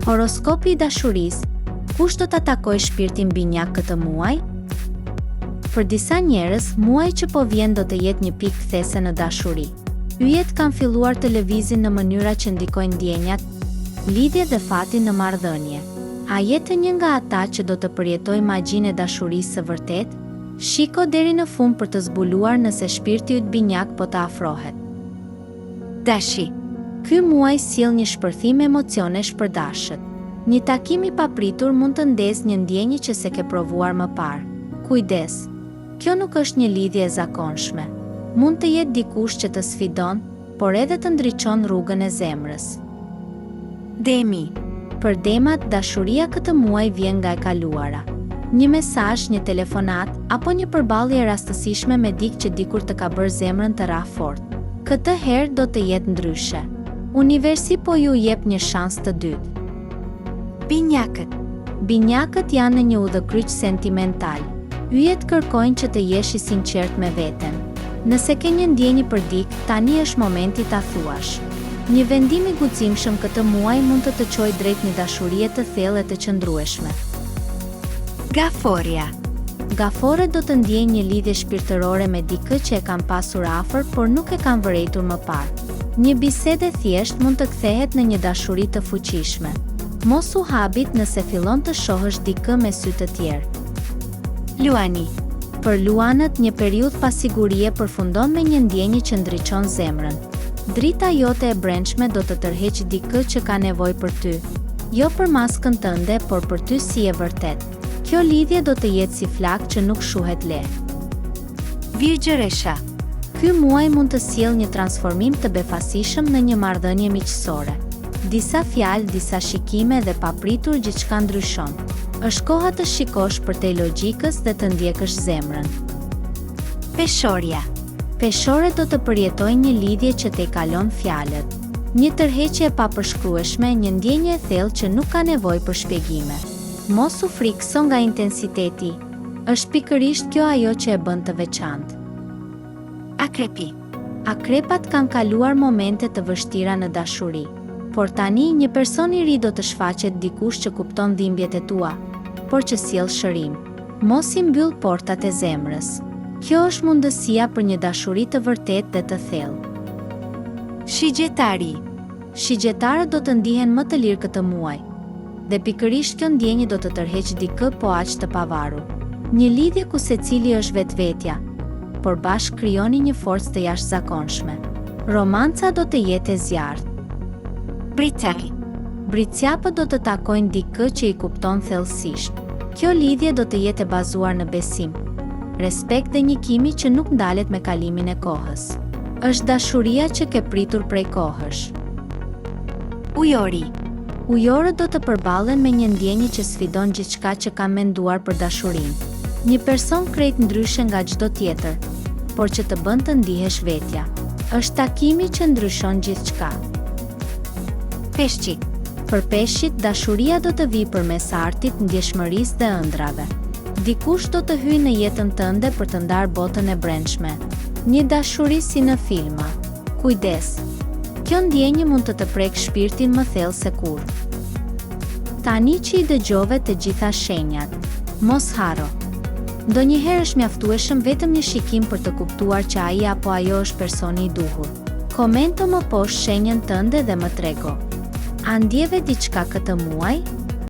Horoskopi i dashurisë. Kush do ta takojë shpirtin binjak këtë muaj? Për disa njerëz, muaji që po vjen do të jetë një pikë kthese në dashuri. Yjet kanë filluar të lëvizin në mënyra që ndikojnë ndjenjat, lidhje dhe fatin në marrëdhënie. A jetë një nga ata që do të përjetojë magjinë e dashurisë së vërtet? Shiko deri në fund për të zbuluar nëse shpirti yt binjak po të afrohet. Dashi. Ky muaj sjell një shpërthim emocionesh për dashët. Një takim i papritur mund të ndezë një ndjenjë që s'e ke provuar më parë. Kujdes. Kjo nuk është një lidhje e zakonshme. Mund të jetë dikush që të sfidon, por edhe të ndriçon rrugën e zemrës. Demi. Për demat, dashuria këtë muaj vjen nga e kaluara. Një mesazh, një telefonat, apo një përballje rastësishme me dikë që dikur të ka bërë zemrën të rrah fort. Këtë herë do të jetë ndryshe. Universi po ju jep një shans të dytë. Binjakët. Binjakët janë në një udhëkryq sentimental. Yjet kërkojnë që të jesh i sinqert me veten. Nëse ke një ndjenjë për dikë, tani është momenti ta thuash. Një vendim i guximshëm këtë muaj mund të të çojë drejt një dashurie të thellë e të qëndrueshme. Gaforia. Gaforët do të ndjejnë një lidhje shpirtërore me dikë që e kanë pasur afër, por nuk e kanë vërejtur më parë. Një bisedë thjesht mund të kthehet në një dashuri të fuqishme. Mos u habit nëse fillon të shohësh dikë me sy të tjerë. Luani. Për luanët, një periudhë pasigurie përfundon me një ndjenjë që ndriçon zemrën. Drita jote e brendshme do të tërheqë dikë që ka nevojë për ty. Jo për maskën tënde, por për ty si e vërtet. Kjo lidhje do të jetë si flak që nuk shuhet lehtë. Virgjëresha. Ky muaj mund të sjellë një transformim të befasishëm në një marrëdhënie miqësore. Disa fjalë, disa shikime dhe papritur gjithçka ndryshon. Është koha të shikosh përtej logjikës dhe të ndjekësh zemrën. Peshorja. Peshorët do të përjetojnë një lidhje që te kalon fjalët. Një tërheqje e papërshkrueshme, një ndjenjë e thellë që nuk ka nevojë për shpjegime. Mos u frikso nga intensiteti. Është pikërisht kjo ajo që e bën të veçantë. Akrepi. Akrepat kanë kaluar momente të vështira në dashuri, por tani një person i ri do të shfaqet dikush që kupton dhimbjet e tua, por që sjell shërim. Mos i mbyll portat e zemrës. Kjo është mundësia për një dashuri të vërtetë dhe të thellë. Shigjetari. Shigjetarët do të ndihen më të lirë këtë muaj, dhe pikërisht kjo ndjenjë do të tërheqë dikë po aq të pavarur. Një lidhje ku secili është vetvetja, por bashkë krijoni një forcë të jashtëzakonshme. Romanca do të jetë e zjarrt. Bricjaki. Bricjapët do të takojnë dikë që i kupton thellësisht. Kjo lidhje do të jetë e bazuar në besim, respekt dhe njëkimi që nuk ndalet me kalimin e kohës. Është dashuria që ke pritur prej kohësh. Ujori. Ujorët do të përballen me një ndjenjë që sfidon gjithçka që kanë menduar për dashurinë. Një person krejt ndryshe nga çdo tjetër, por që të bën të ndihesh vetja. Është takimi që ndryshon gjithçka. Peshqit. Për peshqit, dashuria do të vijë përmes artit, ndjeshmërisë dhe ëndrave. Dikush do të hyjë në jetën tënde për të ndarë botën e brendshme. Një dashuri si në filma. Kujdes. Kjo ndjenjë mund të prekë shpirtin më thellë se kurrë. Tani që i dëgjove të gjitha shenjat, mos harro. Ndonjëherë është mjaftueshëm vetëm një shikim për të kuptuar që ai apo ajo është personi i duhur. Komento më poshtë shenjën tënde dhe më trego. A ndjeve diçka këtë muaj?